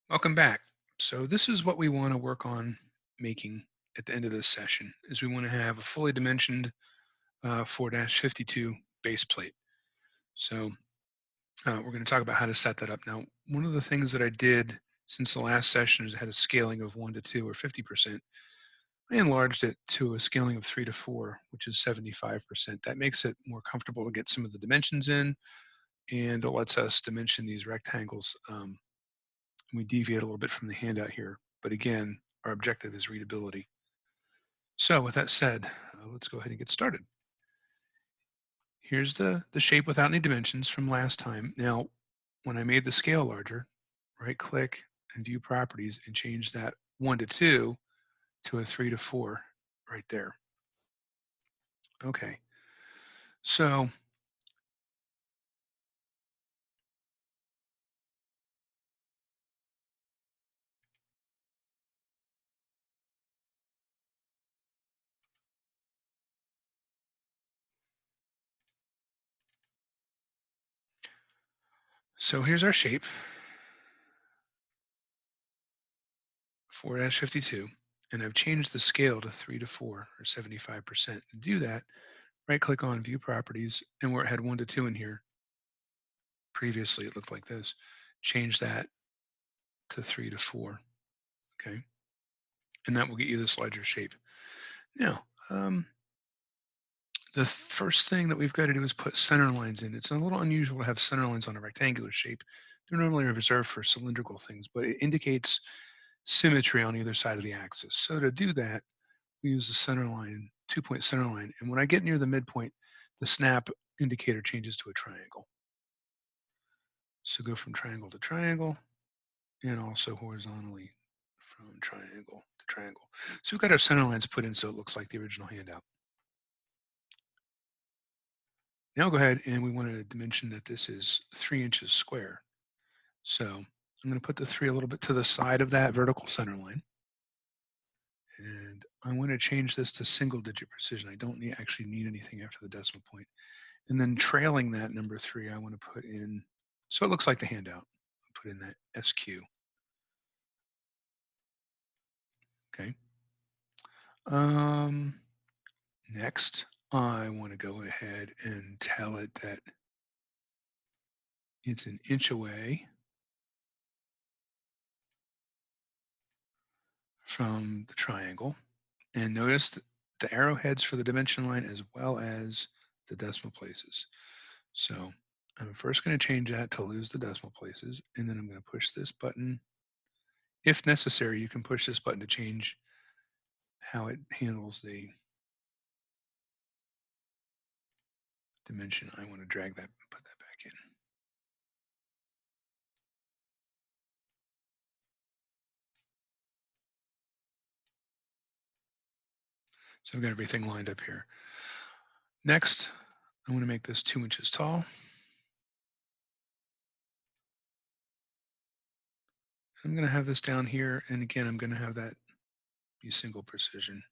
Welcome back. So this is what we want to work on making at the end of this session is we want to have a fully dimensioned 4-52 base plate. So we're going to talk about how to set that up. Now, one of the things that I did since the last session is I had a scaling of 1 to 2 or 50%. I enlarged it to a scaling of 3 to 4, which is 75%. That makes it more comfortable to get some of the dimensions in, and it lets us dimension these rectangles. We deviate a little bit from the handout here, but again, our objective is readability. So with that said, let's go ahead and get started. Here's the shape without any dimensions from last time. Now, when I made the scale larger, right click and view properties and change that 1 to 2 to a 3 to 4 right there. Okay, so here's our shape, 4-52, and I've changed the scale to 3 to 4 or 75%. To do that, right click on view properties, and where it had 1 to 2 in here, previously it looked like this, change that to 3 to 4, okay? And that will get you this larger shape. Now, the first thing that we've got to do is put center lines in. It's a little unusual to have center lines on a rectangular shape. They're normally reserved for cylindrical things, but it indicates symmetry on either side of the axis. So to do that, we use the center line, 2-point center line. And when I get near the midpoint, the snap indicator changes to a triangle. So go from triangle to triangle, and also horizontally from triangle to triangle. So we've got our center lines put in so it looks like the original handout. Now go ahead and we want to dimension that this is 3 inches square. So I'm going to put the 3 a little bit to the side of that vertical center line. And I want to change this to single digit precision. I don't actually need anything after the decimal point. And then trailing that number 3, I want to put in, so it looks like the handout. I'll put in that SQ. Okay. Um, Next, I want to go ahead and tell it that it's an inch away from the triangle. And notice the arrowheads for the dimension line as well as the decimal places. So I'm first going to change that to lose the decimal places, and then I'm going to push this button. If necessary, you can push this button to change how it handles the dimension. I want to drag that, put that back in. So I've got everything lined up here. Next, I want to make this 2 inches tall. I'm going to have this down here, and again, I'm going to have that be single precision.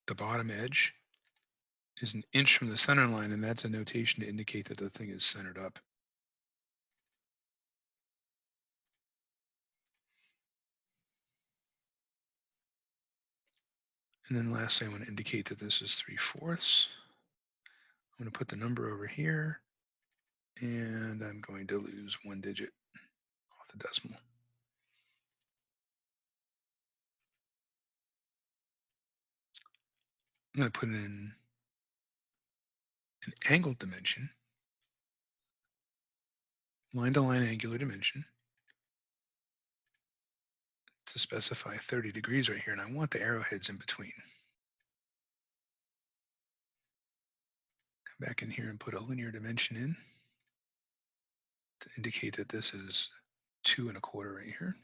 The bottom edge is an inch from the center line, and that's a notation to indicate that the thing is centered up. And then lastly, I want to indicate that this is 3/4. I'm going to put the number over here, and I'm going to lose 1 digit off the decimal. I'm going to put in an angled dimension, line to line angular dimension, to specify 30 degrees right here, and I want the arrowheads in between. Come back in here and put a linear dimension in to indicate that this is 2 1/4 right here.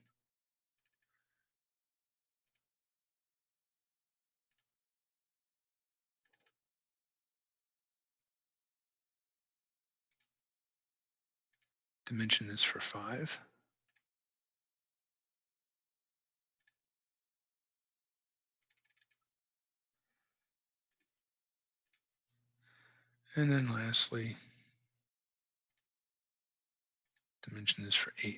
Dimension this for 5. And then lastly, dimension this for 8.5.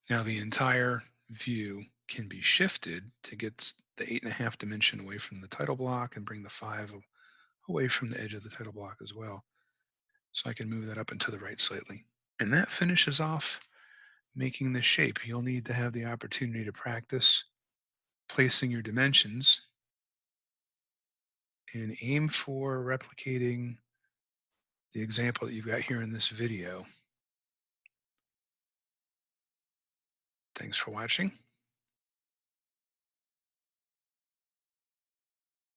Now the entire view can be shifted to get the 8.5 dimension away from the title block and bring the 5 away from the edge of the title block as well. So I can move that up and to the right slightly. And that finishes off making the shape. You'll need to have the opportunity to practice placing your dimensions and aim for replicating the example that you've got here in this video. Thanks for watching.